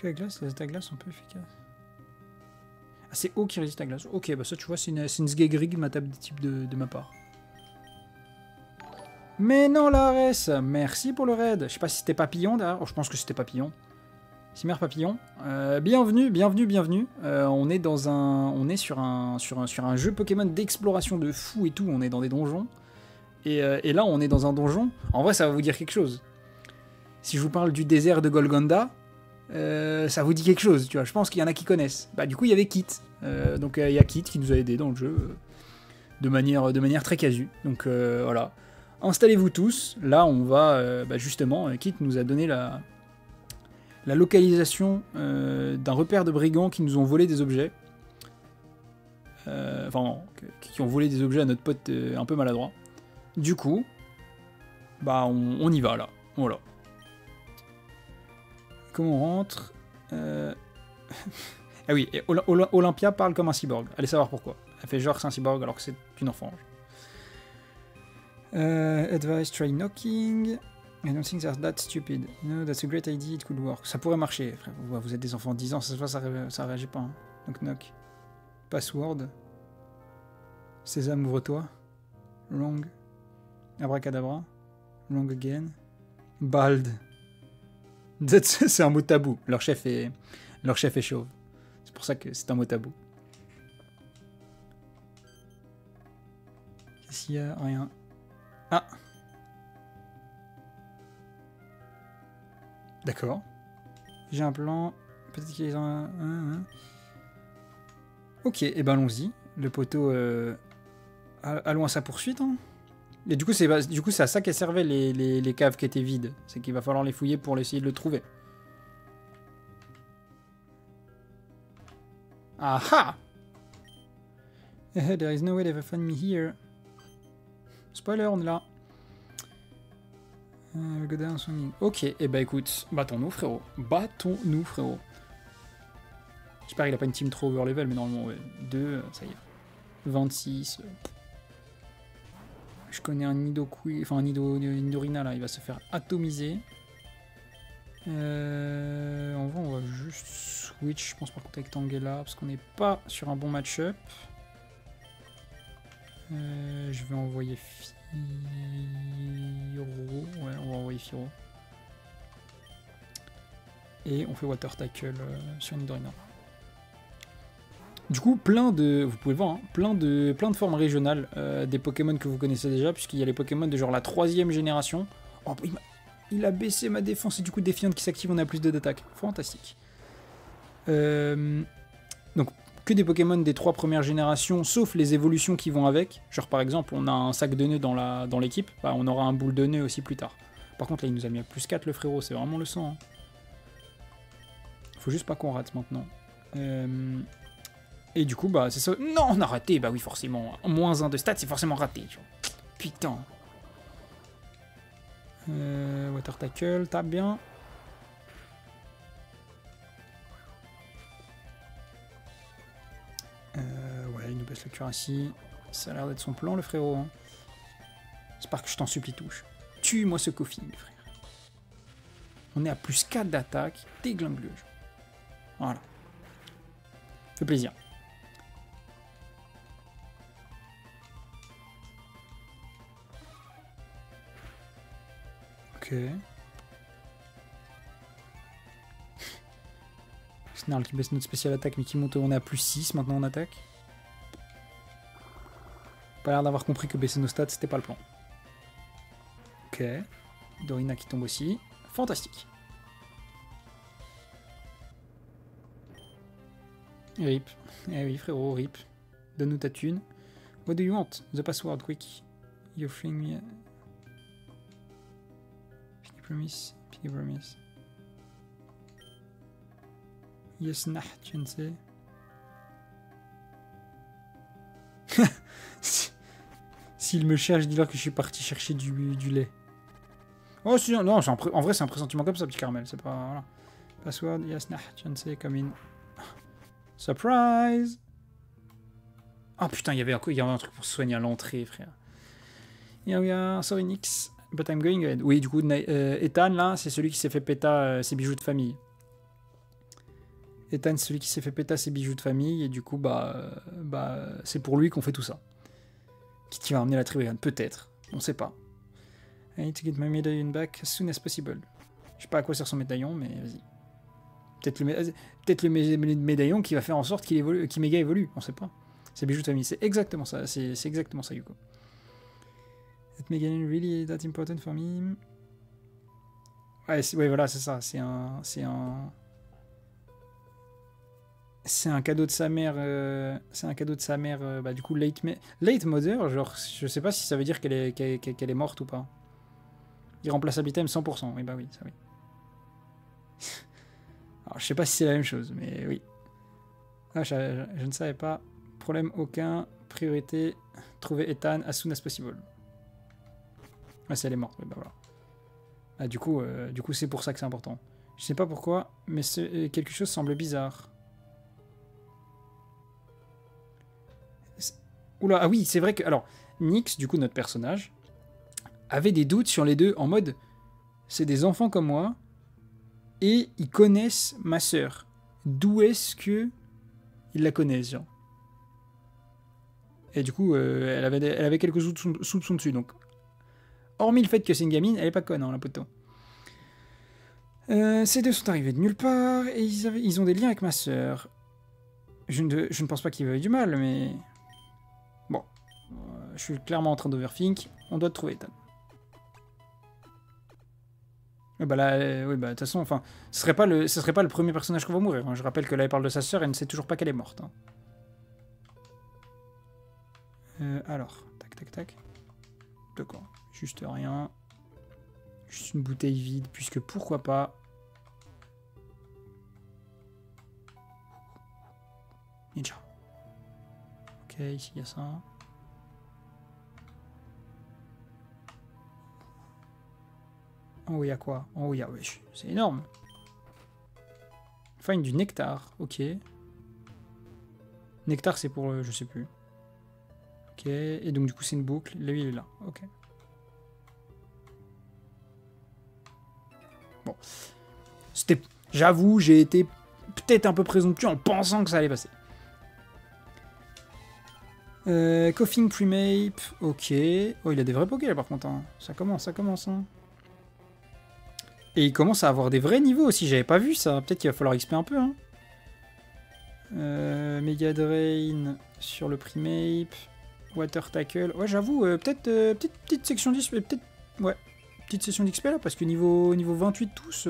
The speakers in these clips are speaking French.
Que la glace, les attaques glace sont peu efficaces. Ah, c'est eau qui résiste à glace. Ok, bah ça, tu vois, c'est une sgegrig, ma table de type de ma part. Mais non, Lares, merci pour le raid. Je sais pas si c'était Papillon, d'ailleurs. Oh, je pense que c'était Papillon. Cimer Papillon. Bienvenue, bienvenue, bienvenue. On est dans un... On est sur un jeu Pokémon d'exploration de fou et tout. On est dans des donjons. Et là, on est dans un donjon. En vrai, ça va vous dire quelque chose. Si je vous parle du désert de Golgonda, ça vous dit quelque chose, tu vois. Je pense qu'il y en a qui connaissent. Bah, du coup, il y avait Kit. Donc, il y a Kit qui nous a aidés dans le jeu de manière très casu. Donc, voilà. Installez-vous tous. Là, on va... justement, Kit nous a donné la localisation d'un repère de brigands qui nous ont volé des objets. Qui ont volé des objets à notre pote un peu maladroit. Du coup, bah on y va là. Voilà. Comment on rentre Ah oui, et Olympia parle comme un cyborg. Allez savoir pourquoi. Elle fait genre c'est un cyborg alors que c'est une enfant. Advice, try knocking. I don't think they're that stupid. No, that's a great idea, it could work. Ça pourrait marcher, frère. Vous êtes des enfants de 10 ans, ça réagit pas. Hein. Donc knock. Password. Sésame, ouvre-toi. Wrong. Abracadabra. Wrong again. Bald. C'est un mot tabou. Leur chef est chauve. C'est pour ça que c'est un mot tabou. Qu'est-ce qu'il y a? Rien. Ah. D'accord. J'ai un plan. Peut-être qu'ils ont un. Ok, et ben allons-y. Le poteau. Allons à sa poursuite. Hein. Et du coup, c'est à ça qu'elles servaient les caves qui étaient vides. C'est qu'il va falloir les fouiller pour essayer de le trouver. Aha! There is no way to find me here. Spoiler, on est là. Go down swimming. Ok, et bah écoute, battons-nous frérot. Battons-nous frérot. J'espère qu'il a pas une team trop over level, mais normalement, ouais. 2, ça y est. 26. Je connais un Nidoqueen, enfin un Nidorina là, il va se faire atomiser. En vrai, on va juste switch, je pense, par contre avec Tangela, parce qu'on n'est pas sur un bon match-up. Je vais envoyer Firo. Ouais, on va envoyer Firo. Et on fait Water Tackle sur Nidorina. Du coup, vous pouvez voir, hein, plein de formes régionales des Pokémon que vous connaissez déjà, puisqu'il y a les Pokémon de genre la 3e génération. Oh, il a baissé ma défense et du coup défiante qui s'active, on a plus d'attaque. Fantastique. Donc, que des Pokémon des 3 premières générations, sauf les évolutions qui vont avec. Genre par exemple, on a un sac de nœuds dans l'équipe, bah, on aura un boule de nœuds aussi plus tard. Par contre, là, il nous a mis à plus 4 le frérot, c'est vraiment le sang. Hein. Faut juste pas qu'on rate maintenant. Et du coup, bah, c'est ça. Non, on a raté. Bah oui, forcément. Moins 1 de stats, c'est forcément raté. Putain. Water Tackle, tape bien. Ouais, il nous baisse l'accuracy. Ça a l'air d'être son plan, le frérot. Hein. J'espère que je t'en supplie, touche. Tue-moi ce Koffing, frère. On est à plus 4 d'attaque. Déglingue le jeu. Voilà. Fait plaisir. Ok. Snarl qui baisse notre spécial attaque mais qui monte, on est à plus 6 maintenant en attaque. Pas l'air d'avoir compris que baisser nos stats c'était pas le plan. Ok. Dorina qui tombe aussi. Fantastique. Rip. Eh oui frérot, rip. Donne-nous ta thune. What do you want? The password, quick. You fling me... Pinky promise. Pinky promise. Yes, nah, tu ne sais. S'il me cherche, dis-leur que je suis parti chercher du lait. Oh, si, non, en vrai, c'est un pressentiment comme ça, petit caramel. C'est pas. Voilà. Password, yes, nah, tu ne sais, come in. Surprise! Ah putain, il y avait un truc pour se soigner à l'entrée, frère. Yeah, we are sorry, Nix, but I'm going ahead. Oui, du coup, Ethan, là, c'est celui qui s'est fait péta ses bijoux de famille. Ethan, c'est celui qui s'est fait péter ses bijoux de famille, et du coup, c'est pour lui qu'on fait tout ça. Qui va emmener la Tribriane? Peut-être. On sait pas. I need to get my medallion back as soon as possible. Je sais pas à quoi sert son médaillon, mais vas-y. Peut-être le médaillon qui va faire en sorte qu'il méga évolue. On sait pas. C'est bijoux de famille. C'est exactement ça. C'est exactement ça, Yuko. That medallion really that important for me. Ouais, voilà, c'est ça. C'est un cadeau de sa mère. C'est un cadeau de sa mère. Du coup, late mother. Genre, je sais pas si ça veut dire qu'elle est morte ou pas. Irremplaçable item 100%. Oui, bah oui, ça oui. Alors, je sais pas si c'est la même chose, mais oui. Ah, je ne savais pas. Problème aucun. Priorité. Trouver Ethan as soon as possible. Ah, si elle est morte, oui, bah voilà. Ah, du coup, c'est pour ça que c'est important. Je sais pas pourquoi, mais quelque chose semble bizarre. Oula, ah oui, c'est vrai que... Alors, Nyx, du coup, notre personnage, avait des doutes sur les deux, en mode... C'est des enfants comme moi, et ils connaissent ma sœur. D'où est-ce que ils la connaissent, genre? Et du coup, elle avait quelques soupçons dessus, donc... Hormis le fait que c'est une gamine, elle est pas conne, hein, la poteau. Ces deux sont arrivés de nulle part, et ils ont des liens avec ma sœur. Je ne pense pas qu'ils veuillent du mal, mais... Bon. Je suis clairement en train d'overthink. On doit trouver Ethan. Bah là, oui, bah de toute façon, enfin, ce serait pas le premier personnage qui va mourir. Hein. Je rappelle que là, elle parle de sa sœur, elle ne sait toujours pas qu'elle est morte. Hein. Alors, tac. D'accord. Juste rien. Juste une bouteille vide, puisque pourquoi pas. Ninja. Ok, ici il y a ça. En haut, il y a quoi? En haut, il y a... Wesh, c'est énorme. Find du nectar, ok. Nectar, c'est pour... je sais plus. Ok, et donc du coup, c'est une boucle. Là, il est là, ok. Bon. C'était... J'avoue, j'ai été peut-être un peu présomptueux en pensant que ça allait passer. Coughing Primeape, ok. Oh, il a des vrais pokés là par contre. Hein. Ça commence. Hein. Et il commence à avoir des vrais niveaux aussi, j'avais pas vu ça. Peut-être qu'il va falloir XP un peu. Hein. Mega Drain sur le Primeape. Water Tackle. Ouais, j'avoue, peut-être petite section d'XP. Peut-être, ouais, petite session d'XP là, parce que niveau 28 tous,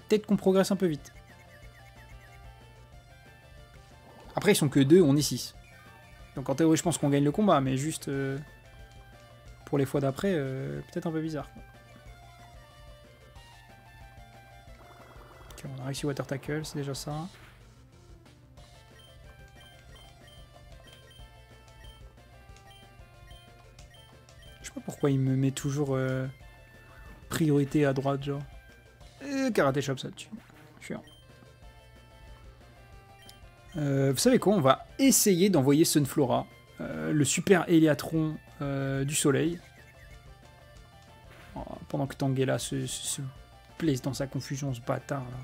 peut-être qu'on progresse un peu vite. Après, ils sont que 2, on est 6. Donc en théorie, je pense qu'on gagne le combat, mais juste pour les fois d'après, peut-être un peu bizarre. Ok, on a réussi Water Tackle, c'est déjà ça. Je sais pas pourquoi il me met toujours priorité à droite, genre. Karaté Chop, ça tue. Chiant. Vous savez quoi, on va essayer d'envoyer Sunflora, le super Héliatron du soleil, pendant que Tangela se place dans sa confusion, ce bâtard là.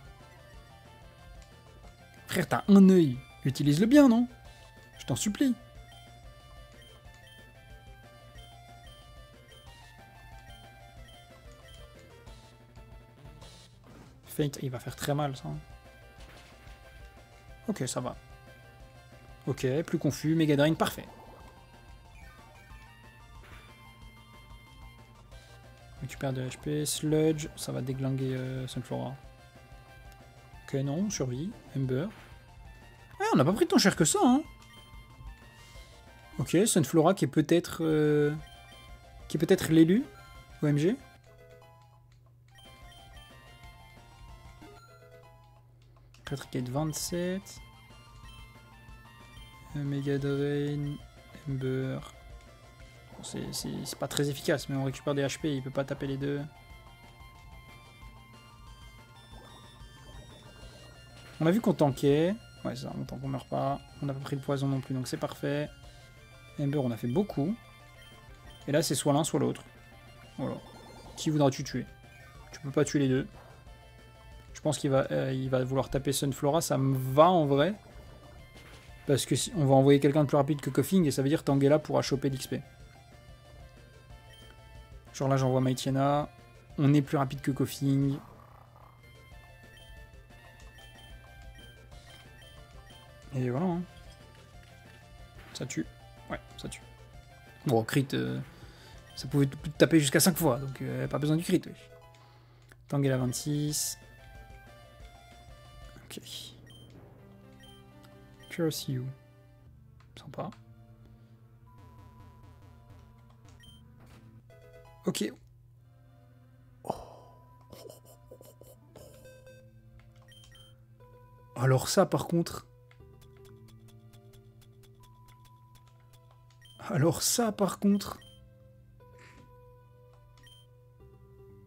Frère, t'as un œil, utilise-le bien, non? Je t'en supplie. Fate, il va faire très mal ça. Ok, ça va. Ok, plus confus, Mega Drain, parfait. Récupère de HP, Sludge, ça va déglinguer Sunflora. Ok, non, on survit. Ember. Ah, on n'a pas pris tant cher que ça, hein. Ok, Sunflora qui est peut-être l'élu OMG. Patrick 27. Mega Drain, Ember. Bon, c'est pas très efficace, mais on récupère des HP, il peut pas taper les deux. On a vu qu'on tankait. Ouais, ça, on tank, on meurt pas. On n'a pas pris le poison non plus, donc c'est parfait. Ember, on a fait beaucoup. Et là, c'est soit l'un, soit l'autre. Voilà. Qui voudras-tu tuer? Tu peux pas tuer les deux. Je pense qu'il va, il va vouloir taper Sunflora, ça me va en vrai. Parce que si, on va envoyer quelqu'un de plus rapide que Koffing et ça veut dire Tangela pourra choper l'XP. Genre là j'envoie Mightyena, on est plus rapide que Koffing. Et voilà. Hein. Ça tue. Ouais, ça tue. Bon, crit, ça pouvait taper jusqu'à 5 fois, donc pas besoin du crit. Oui. Tangela 26. Ok. Curse you. Sympa. Ok. Oh. Alors ça, par contre...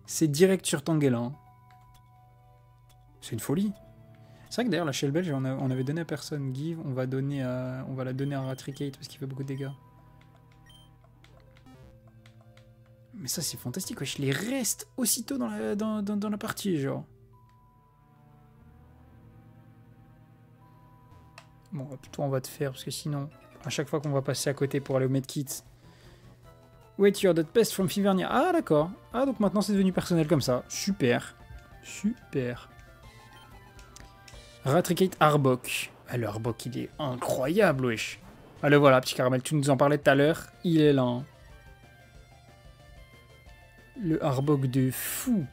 c'est direct sur Tangela. Hein. C'est une folie. C'est vrai que d'ailleurs la Shell belge, on avait donné à personne. Give, on va la donner à Ratricate parce qu'il fait beaucoup de dégâts. Mais ça c'est fantastique, wesh, les restes aussitôt dans la partie, genre. Bon, plutôt on va te faire parce que sinon, à chaque fois qu'on va passer à côté pour aller au medkit. Wait, you're the best from Fivernia. Ah d'accord. Ah donc maintenant c'est devenu personnel comme ça. Super. Super. Ratricate Arbok. Ah, le Arbok, il est incroyable, wesh. Ah, le voilà, petit caramel. Tu nous en parlais tout à l'heure. Il est là. Hein. Le Arbok de fou.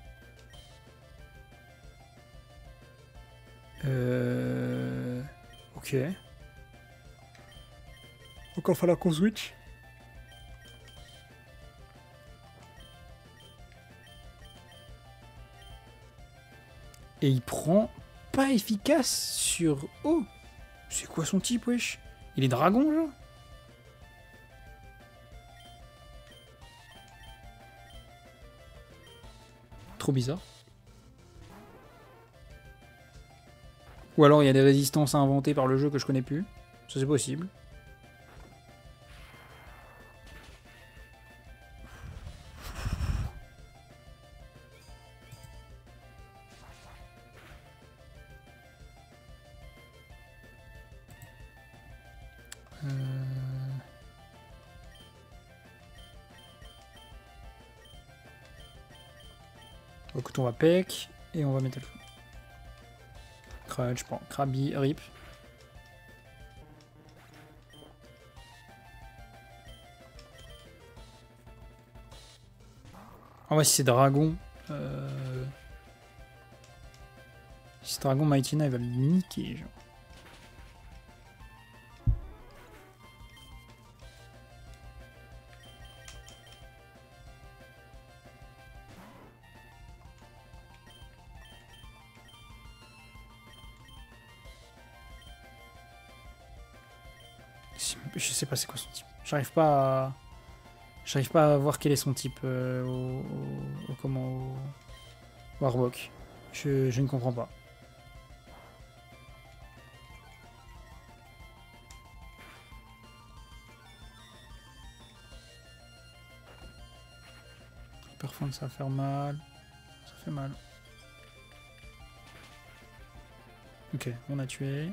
Ok. Encore falloir qu'on switch. Et il prend... pas efficace sur eau. C'est quoi son type, wesh? Il est dragon, genre? Trop bizarre. Ou alors il y a des résistances à inventer par le jeu que je connais plus. Ça c'est possible. Écoute, on va pec et on va mettre le feu. Crunch, bon, Krabi, rip. Ah ouais, si c'est dragon. Si c'est dragon, Mightyena, il va le niquer, genre. Je sais pas c'est quoi son type. J'arrive pas à voir quel est son type au Arbok. Je ne comprends pas. Parfois ça va faire mal. Ça fait mal. Ok, on a tué.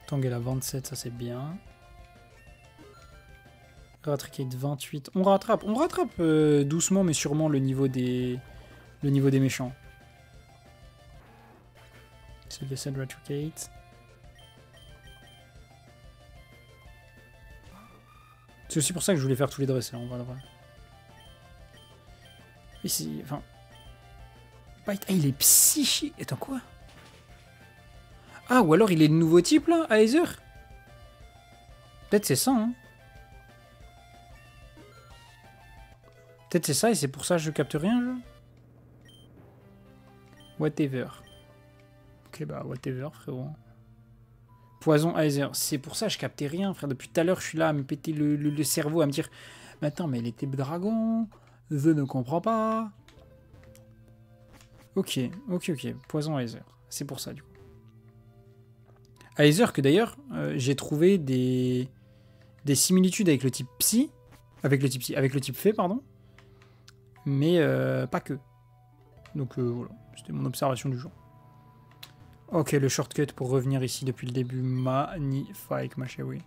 Tangela 27, ça c'est bien. Ratricate 28. On rattrape doucement mais sûrement le niveau des méchants. C'est le décès de Ratricate. C'est aussi pour ça que je voulais faire tous les dresseurs, en vrai. Ici, enfin... Ah, il est psychique. Attends, quoi? Ah, ou alors il est de nouveau type, là, Aether? Peut-être c'est ça, hein. Peut-être c'est ça, et c'est pour ça que je capte rien, genre. Whatever. Ok, bah, whatever, frérot. Poison Aether. C'est pour ça que je captais rien, frère. Depuis tout à l'heure, je suis là à me péter le cerveau, à me dire... Mais attends, mais il était dragon. Je ne comprends pas. Ok. Poison Aether. C'est pour ça, du coup. Aether, que d'ailleurs, j'ai trouvé des similitudes avec le type psy. Avec le type fée, pardon. mais pas que. Donc voilà, c'était mon observation du jour. Ok, le shortcut pour revenir ici depuis le début, magnifique, ma chérie.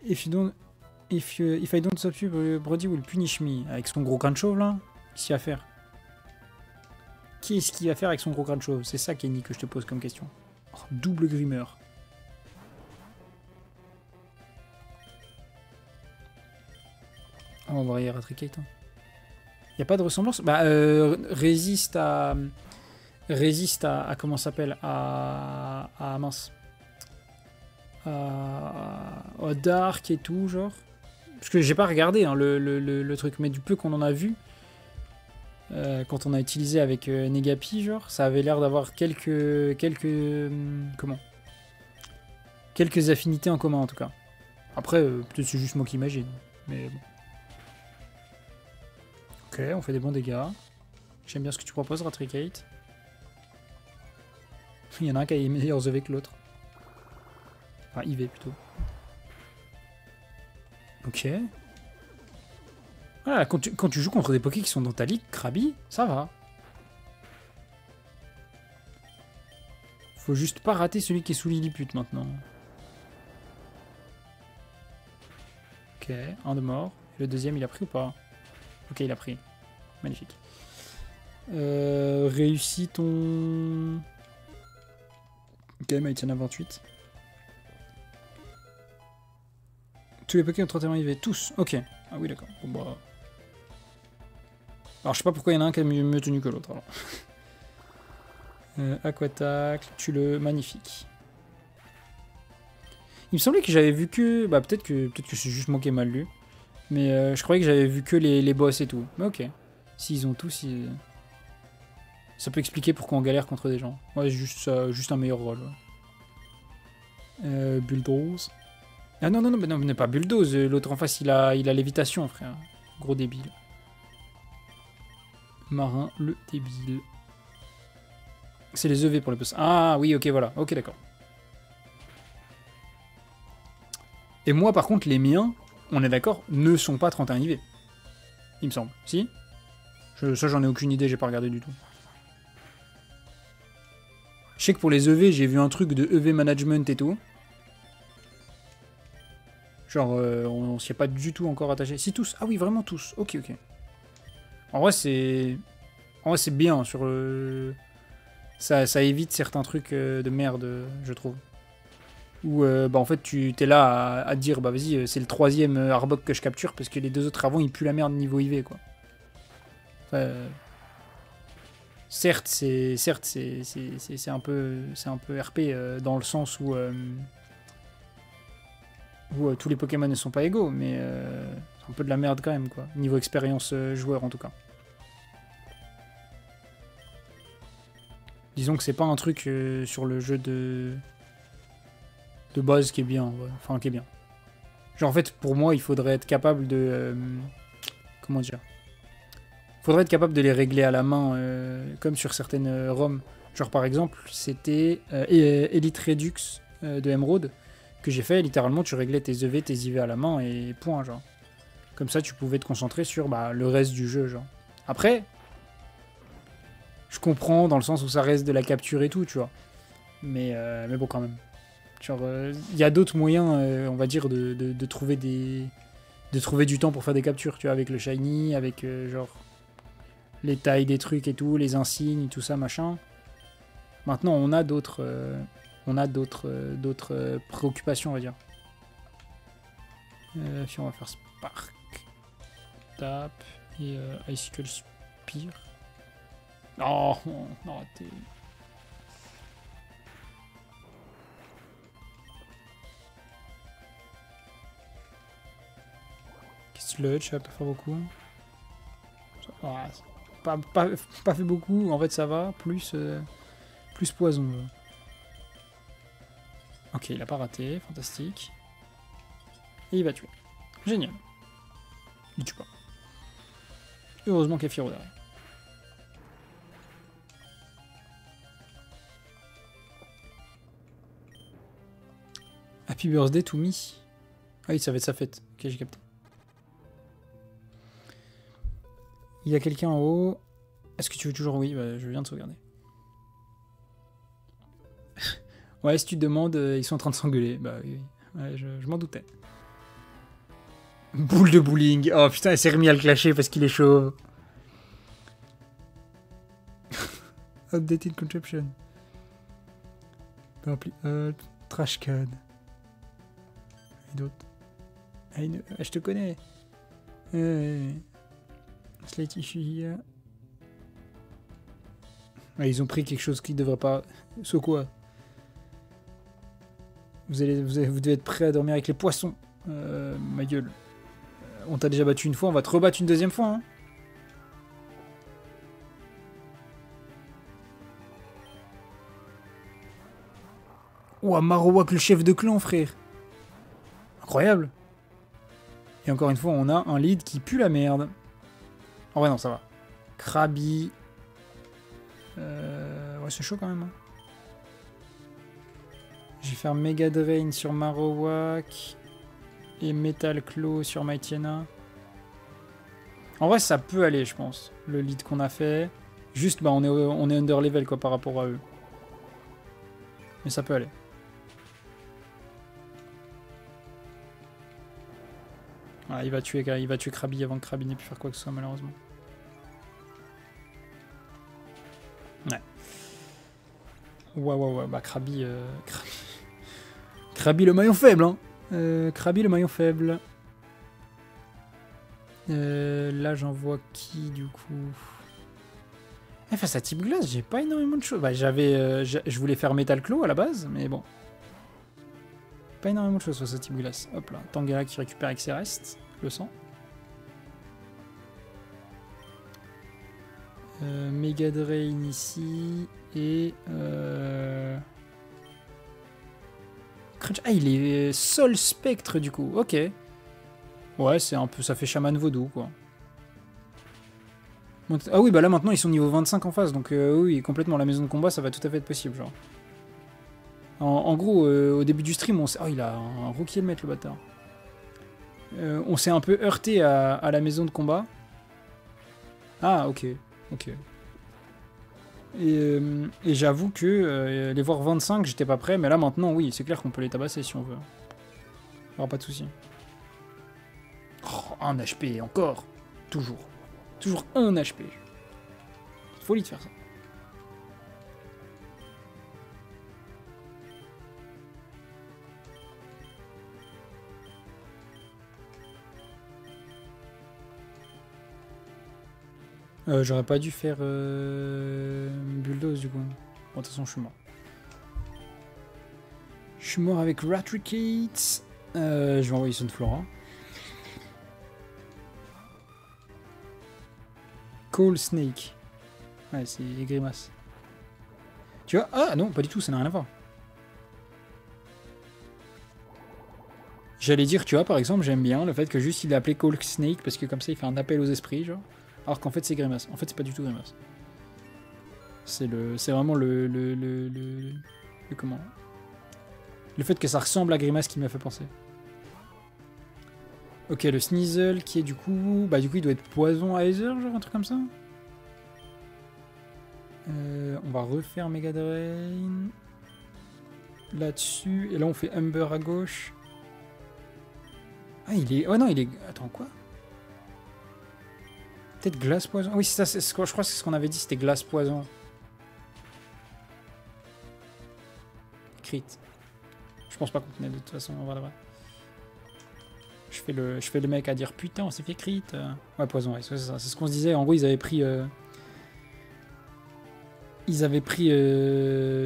If I don't stop you, Brody will punish me. Avec son gros crâne chauve là, qu'est-ce qu'il va faire? Qu'est-ce qu'il va faire avec son gros crâne chauve? C'est ça, Kenny, que je te pose comme question. Oh, double grimeur. Oh, on va y Ratricate. Hein. Y a pas de ressemblance? Bah, résiste à comment ça s'appelle? À mince. À Dark et tout, genre. Parce que j'ai pas regardé hein, le truc, mais du peu qu'on en a vu, quand on a utilisé avec Negapi, genre, ça avait l'air d'avoir quelques affinités en commun en tout cas. Après, peut-être c'est juste moi qui imagine, mais bon. Ok, on fait des bons dégâts. J'aime bien ce que tu proposes, Ratricate. Il y en a un qui a les meilleurs EV que l'autre. Enfin, IV plutôt. Ok. Voilà, quand tu joues contre des Pokés qui sont dans ta ligue, Krabi, ça va. Faut juste pas rater celui qui est sous Lilliput maintenant. Ok, un de mort. Et le deuxième, il a pris ou pas? Ok, il a pris. Magnifique. Réussis ton... Ok, mais il tient à 28. Tous les Pokémon ont 31 IV, tous. Ok. Ah oui, d'accord. Bon, bah... Alors, je sais pas pourquoi il y en a un qui est mieux tenu que l'autre. Aquatacle, tu le magnifique. Il me semblait que j'avais vu que... Bah, peut-être que c'est juste moi qui ai mal lu. Mais je croyais que j'avais vu que les boss et tout. Mais ok. S'ils ont tous... Ça peut expliquer pourquoi on galère contre des gens. Ouais, juste un meilleur rôle. Ouais. Bulldoze. Ah non, non, non, mais pas Bulldoze. L'autre en face, il a lévitation, frère. Gros débile. Marin, le débile. C'est les EV pour les boss. Ah oui, ok, voilà. Ok, d'accord. Et moi, par contre, les miens, on est d'accord, ne sont pas 31 IV. Il me semble. Si? Ça, j'en ai aucune idée, j'ai pas regardé du tout. Je sais que pour les EV, j'ai vu un truc de EV management et tout. Genre, on s'y est pas du tout encore attaché. Si, tous. Ah oui, vraiment tous. Ok, ok. En vrai, c'est bien sur le... Ça évite certains trucs de merde, je trouve. Où, bah, en fait, tu t'es là à dire, bah vas-y, c'est le 3e Arbok que je capture, parce que les 2 autres avant, ils puent la merde niveau IV, quoi. Enfin, certes, c'est un peu RP dans le sens où tous les Pokémon ne sont pas égaux, mais c'est un peu de la merde quand même, quoi. Niveau expérience joueur, en tout cas. Disons que c'est pas un truc sur le jeu de base qui est bien, ouais. Enfin, qui est bien. Genre, en fait, pour moi, il faudrait être capable de... comment dire? Il faudrait être capable de les régler à la main, comme sur certaines ROM. Genre, par exemple, c'était Elite Redux de Emerald que j'ai fait. Littéralement, tu réglais tes EV, tes IV à la main et point, genre. Comme ça, tu pouvais te concentrer sur bah, le reste du jeu, genre. Après, je comprends dans le sens où ça reste de la capture et tout, tu vois. Mais bon, quand même. Genre, il y a d'autres moyens, on va dire, de trouver du temps pour faire des captures, tu vois, avec le shiny, avec genre les tailles des trucs et tout, les insignes, tout ça, machin. Maintenant, on a d'autres préoccupations, on va dire. Puis on va faire Spark, Tap et Icicle Spear. Oh, on a raté. Sludge, ça va pas faire beaucoup. Pas fait beaucoup, en fait ça va. Plus poison. Ok, il a pas raté, fantastique. Et il va tuer. Génial. Il tue pas. Heureusement qu'il y a Firo derrière. Happy birthday to me. Ah oui, ça va être sa fête. Ok, j'ai capté. Il y a quelqu'un en haut. Est-ce que tu veux toujours... Oui, bah, je viens de sauvegarder. Ouais, si tu te demandes, ils sont en train de s'engueuler. Bah oui, oui. Ouais, je m'en doutais. Boule de bowling. Oh putain, elle s'est remis à le clasher parce qu'il est chauve. Updated contraption. Rempli. Trash can. Et d'autres. Je te connais. Slate issue here. Ouais, ils ont pris quelque chose qui ne devrait pas. C'est quoi? Vous devez être prêt à dormir avec les poissons. Ma gueule. On t'a déjà battu une fois, on va te rebattre une deuxième fois. Hein. Ouah, Marowak, le chef de clan, frère. Incroyable. Et encore une fois, on a un lead qui pue la merde. Oh ouais, non, ça va. Krabi. Ouais, c'est chaud quand même. Hein. Je vais faire Mega Drain sur Marowak. Et Metal Claw sur Mightyena. En vrai, ça peut aller, je pense. Le lead qu'on a fait. Juste, bah, on est under level, quoi, par rapport à eux. Mais ça peut aller. Ah, il va tuer Krabi avant que Krabi n'ait pu faire quoi que ce soit, malheureusement. Ouais. Ouais. Bah, Krabi... Krabi le maillon faible, hein. Krabi le maillon faible. Là, j'envoie qui, du coup? Face à Type Glace, j'ai pas énormément de choses. Bah, je voulais faire Metal Claw à la base, mais bon. Pas énormément de choses face à Type Glace. Hop là, Tangela qui récupère avec ses restes, le sang. Mega Drain ici. Et... Ah, il est Sol Spectre du coup, ok. Ouais, c'est un peu, ça fait chaman vaudou quoi. Ah oui, bah là maintenant ils sont niveau 25 en face, donc oui, complètement, la maison de combat ça va tout à fait être possible, genre. En gros, au début du stream, on s'est... Oh, il a un rookie helmet le bâtard. On s'est un peu heurté à la maison de combat. Ah, ok. Et j'avoue que les voir 25, j'étais pas prêt, mais là maintenant, oui, c'est clair qu'on peut les tabasser si on veut. Il n'y aura pas de souci. Oh, 1 HP, encore. Toujours 1 HP. Folie de faire ça. J'aurais pas dû faire bulldoze du coup. Bon, de toute façon, je suis mort. Je suis mort avec Ratricate. Je vais envoyer Sunflora. Cold Snake. Ouais, c'est grimace. Tu vois? Ah non, pas du tout, ça n'a rien à voir. J'allais dire, tu vois, par exemple, j'aime bien le fait que juste il est appelé Cold Snake parce que comme ça il fait un appel aux esprits, genre. Alors qu'en fait c'est grimace. En fait c'est pas du tout grimace. C'est vraiment le comment? Le fait que ça ressemble à grimace qui m'a fait penser. Ok, le Sneasel qui est du coup... Bah du coup il doit être poison à Aether, genre un truc comme ça. On va refaire Mega Drain. Là-dessus. Et là on fait Humber à gauche. Ah il est... Oh non il est... Attends quoi? Peut-être glace poison. Oui, c'est ça, je crois que c'est ce qu'on avait dit, c'était glace poison. Crit. Je pense pas qu'on tenait de toute façon, on va là-bas. Je fais le mec à dire putain, on s'est fait crit. Ouais, poison, ouais, c'est ça. C'est ce qu'on se disait. En gros, ils avaient pris.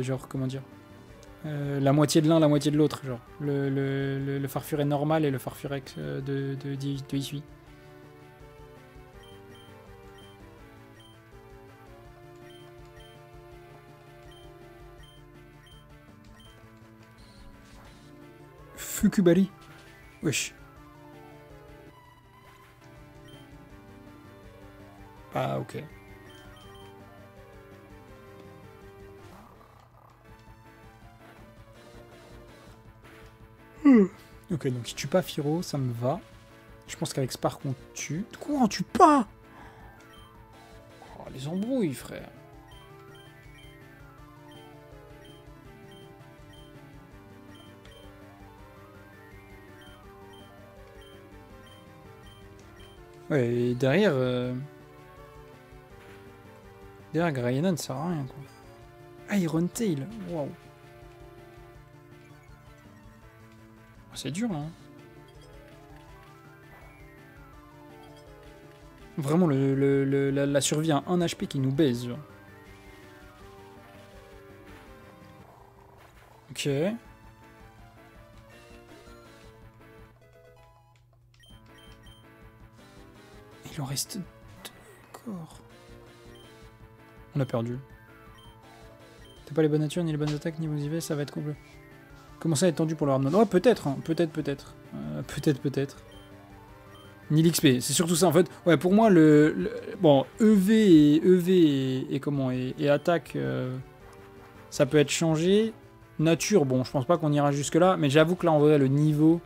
Genre, comment dire, la moitié de l'un, la moitié de l'autre. Genre, le farfuret normal et le farfuret de Issui. Fukubari. Wesh. Ah, ok. Ok, donc il tue pas Firo, ça me va. Je pense qu'avec Spark on tue. Quoi, on tue pas? les embrouilles, frère. Ouais, et derrière... Derrière, Grayena ne sert à rien, quoi. Iron Tail, waouh. C'est dur, là. Hein. Vraiment, la survie à 1 HP qui nous baise, genre. Ok. Il en reste 2 encore. On a perdu. T'as pas les bonnes natures, ni les bonnes attaques, ni vous y vais, ça va être complet. Comment ça être tendu pour le hardmode? Oh, peut-être, hein. Peut-être. Peut-être. Ni l'XP, c'est surtout ça en fait. Ouais, pour moi, bon, EV et comment et attaque, ça peut être changé. Nature, bon, je pense pas qu'on ira jusque-là, mais j'avoue que là, en vrai, le niveau...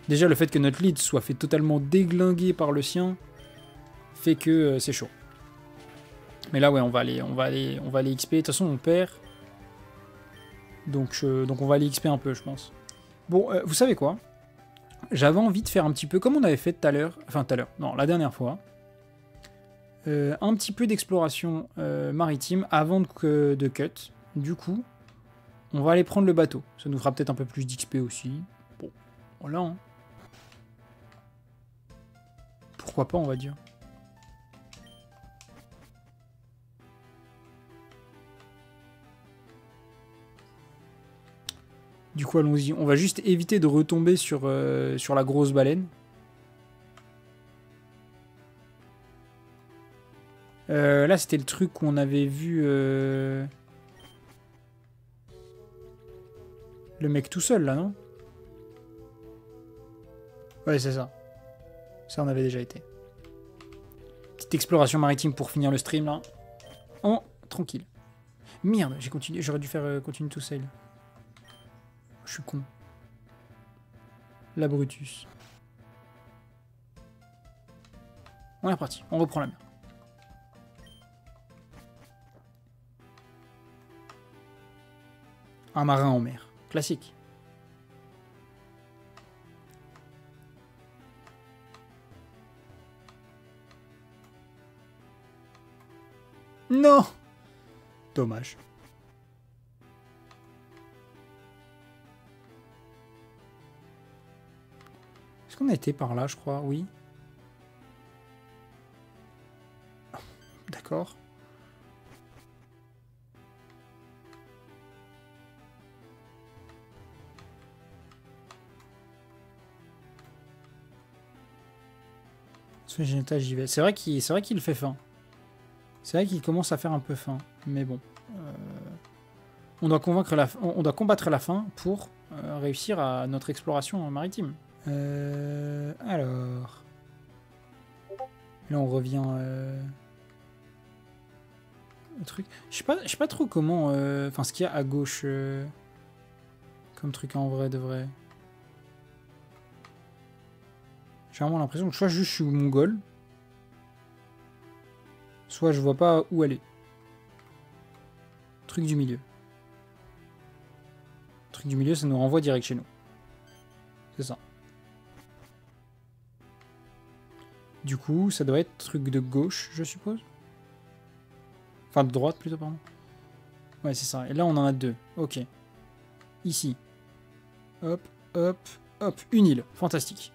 Déjà, le fait que notre lead soit fait totalement déglinguer par le sien fait que c'est chaud. Mais là, ouais, on va aller XP. De toute façon, on perd. Donc on va aller XP un peu, je pense. Bon, vous savez quoi? J'avais envie de faire un petit peu comme on avait fait tout à l'heure. Enfin, tout à l'heure. Non, la dernière fois. Un petit peu d'exploration maritime avant de cut. Du coup, on va aller prendre le bateau. Ça nous fera peut-être un peu plus d'XP aussi. Bon, voilà. Hein. Pourquoi pas, on va dire. Du coup, allons-y. On va juste éviter de retomber sur la grosse baleine. Là, c'était le truc qu'on avait vu... Le mec tout seul, là, non? Ouais, c'est ça. Ça, on avait déjà été. Petite exploration maritime pour finir le stream, là. Oh, tranquille. Merde, j'ai continué. J'aurais dû faire continue to sail. Je suis con. La Brutus. On est reparti. On reprend la mer. Un marin en mer. Classique. Non! Dommage. Est-ce qu'on a été par là, je crois? Oui. D'accord. J'y vais. C'est vrai qu'il fait faim. C'est vrai qu'il commence à faire un peu faim. Mais bon. On doit combattre la faim pour réussir à notre exploration maritime. Alors... Là, on revient... au truc. Je sais pas trop comment... Enfin, ce qu'il y a à gauche... comme truc en vrai, de vrai. J'ai vraiment l'impression que soit je suis mongol, soit je vois pas où aller. Truc du milieu. Truc du milieu, ça nous renvoie direct chez nous. C'est ça. Du coup, ça doit être truc de gauche, je suppose. Enfin, de droite plutôt, pardon. Ouais, c'est ça. Et là, on en a 2. Ok. Ici. Hop, hop, hop. Une île. Fantastique.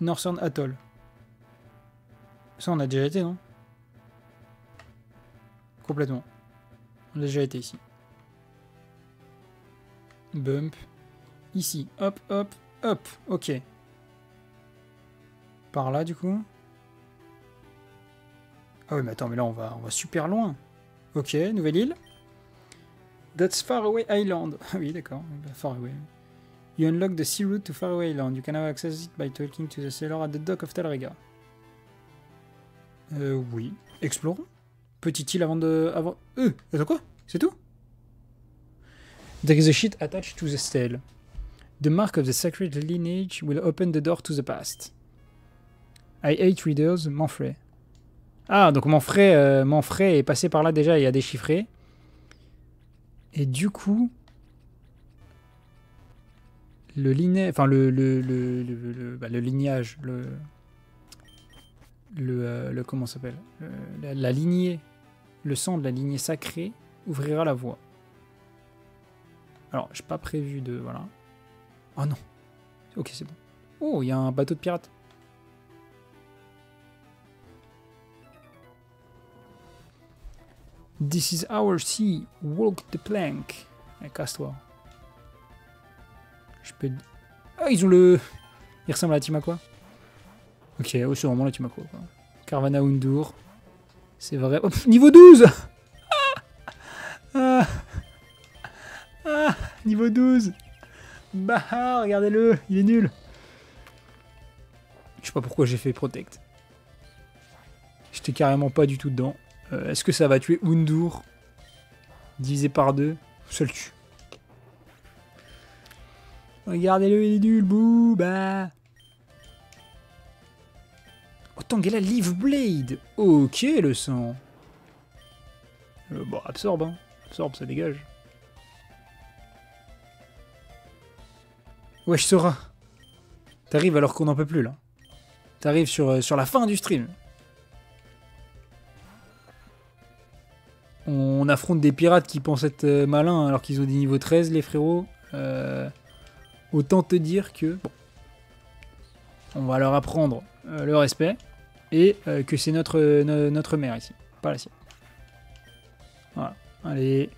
Northern Atoll. Ça, on a déjà été, non? Complètement. On a déjà été ici. Bump. Ici. Hop, hop, hop. Ok. Par là, du coup. Ah oui, mais attends, mais là, on va super loin. Ok, nouvelle île. That's Faraway Island. Ah oui, d'accord. Faraway. You unlock the sea route to Faraway Island. You can now access it by talking to the sailor at the dock of Talrega. Oui. Explorons. Petite île avant de... Attends quoi? C'est tout? There is a sheet attached to the stele. The mark of the sacred lineage will open the door to the past. I hate readers, Manfrey. Ah, donc mon frais est passé par là déjà et a déchiffré. Et du coup, le lignage, enfin le lignage, comment ça s'appelle, la lignée, le sang de la lignée sacrée ouvrira la voie. Alors, j'ai pas prévu de, voilà. Oh non. Ok, c'est bon. Oh, il y a un bateau de pirates. This is our sea. Walk the plank. Eh, casse-toi. Je peux... Ah, ils ont le... Il ressemble à la team à quoi? Ok, oh, c'est vraiment la team à quoi. Carvana Undur. C'est vrai. Oh, niveau 12. Ah. Ah, niveau 12. Bah, regardez-le, il est nul. Je sais pas pourquoi j'ai fait Protect. J'étais carrément pas du tout dedans. Est-ce que ça va tuer Undur? Divisé par 2. Seul tue. Regardez-le, il est nul, bouh, bah. Oh, Tangela Leaf Blade. Ok, le sang. Bon, absorbe, hein. Absorbe, ça dégage. Wesh, Sora. T'arrives alors qu'on n'en peut plus, là. T'arrives sur la fin du stream. On affronte des pirates qui pensent être malins alors qu'ils ont des niveaux 13, les frérots. Autant te dire que... Bon, on va leur apprendre le respect. Et que c'est notre mère ici, pas la sienne. Voilà, allez.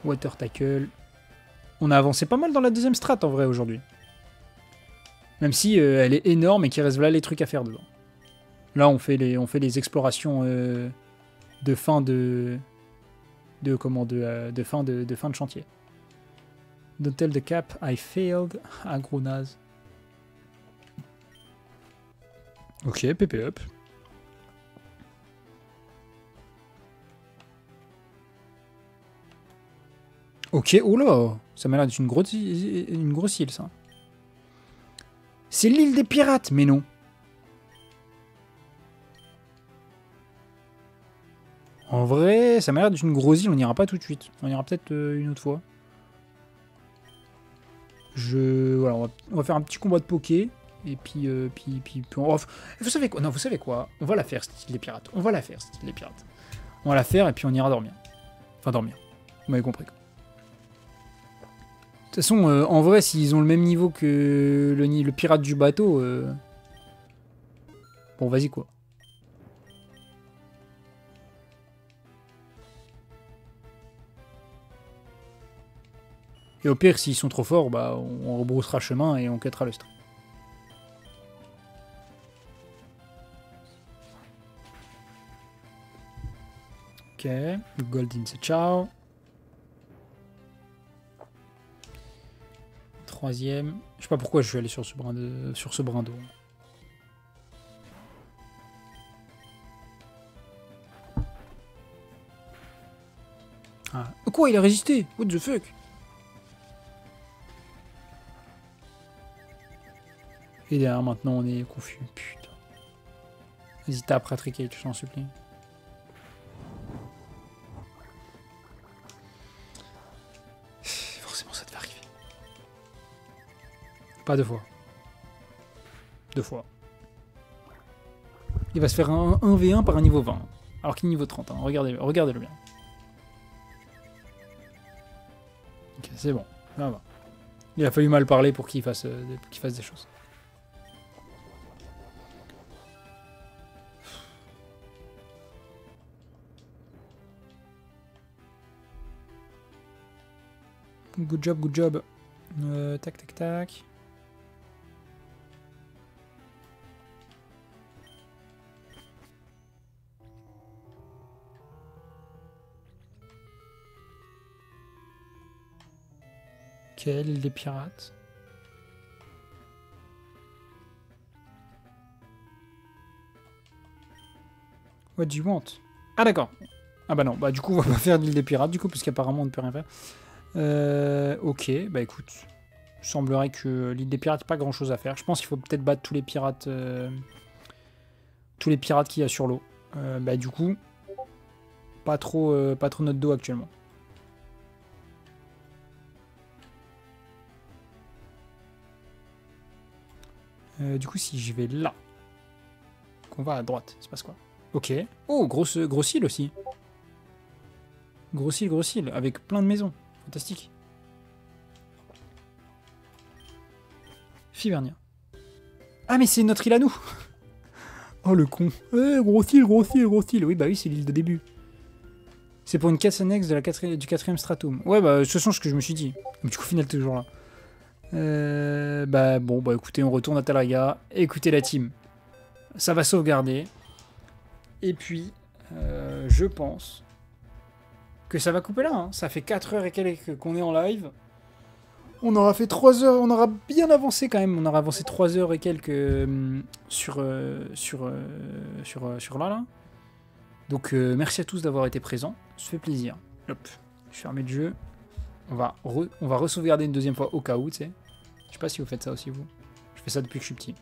Water Tackle. On a avancé pas mal dans la deuxième strat en vrai aujourd'hui. Même si elle est énorme et qu'il reste là les trucs à faire dedans. Là on fait les explorations de fin de fin de chantier. Don't tell the cap I failed. Ah gros naze. Ok, PP up. Ok, oh là, ça m'a l'air d'être une grosse île, ça. C'est l'île des pirates, mais non. En vrai, ça m'a l'air d'être une grosse île, on n'ira pas tout de suite. On ira peut-être une autre fois. Voilà, on va faire un petit combat de poké. Et puis vous savez quoi? Non, vous savez quoi? On va la faire, cette île des pirates. On va la faire, cette île des pirates. On va la faire et puis on ira dormir. Enfin, dormir. Vous m'avez compris, quoi. De toute façon, en vrai, s'ils ont le même niveau que le pirate du bateau... Bon, vas-y, quoi. Et au pire, s'ils sont trop forts, bah, on rebroussera chemin et on quittera le stream. Ok, Goldin, c'est ciao. Troisième. Je sais pas pourquoi je suis allé sur ce brin d'eau. Ah. Quoi, il a résisté? What the fuck? Et derrière, maintenant, on est confus. Putain. Vas-y, tape, Ratriquet, je t'en supplie. Forcément, ça devait arriver. Pas deux fois. Deux fois. Il va se faire un 1v1 par un niveau 20. Alors qu'il est niveau 30. Hein. Regardez-le bien. Ok, c'est bon. Ça va. Il a fallu mal parler pour qu'il fasse des choses. Good job, good job. Tac, tac, tac. Ok, l'île des pirates. What do you want? Ah d'accord. Ah bah non, bah du coup on va pas faire l'île des pirates du coup, puisqu'apparemment on ne peut rien faire. Ok, bah écoute. Il semblerait que l'île des pirates, pas grand chose à faire. Je pense qu'il faut peut-être battre tous les pirates tous les pirates qu'il y a sur l'eau. Bah du coup, pas trop notre dos actuellement. Du coup, si je vais là, qu'on va à droite, il se passe quoi? Ok. Oh, grosse île aussi. Grosse île, avec plein de maisons. Fantastique. Fivernia. Ah, mais c'est notre île à nous. Oh, le con. Grosse île. Oui, bah oui, c'est l'île de début. C'est pour une quête annexe de du 4ème stratum. Ouais, bah, ce sont ce que je me suis dit. Mais du coup, au final, toujours là. Bah, bon, bah, écoutez, on retourne à Talaga. Écoutez la team. Ça va sauvegarder. Et puis, je pense que ça va couper là. Hein. Ça fait 4 heures et quelques qu'on est en live. On aura fait 3 heures, on aura bien avancé quand même. On aura avancé 3 heures et quelques sur là. Donc, merci à tous d'avoir été présents. Ça fait plaisir. Hop, je vais fermer le jeu. On va re-sauvegarder une deuxième fois au cas où, tu sais. Je sais pas si vous faites ça aussi, vous. Je fais ça depuis que je suis petit.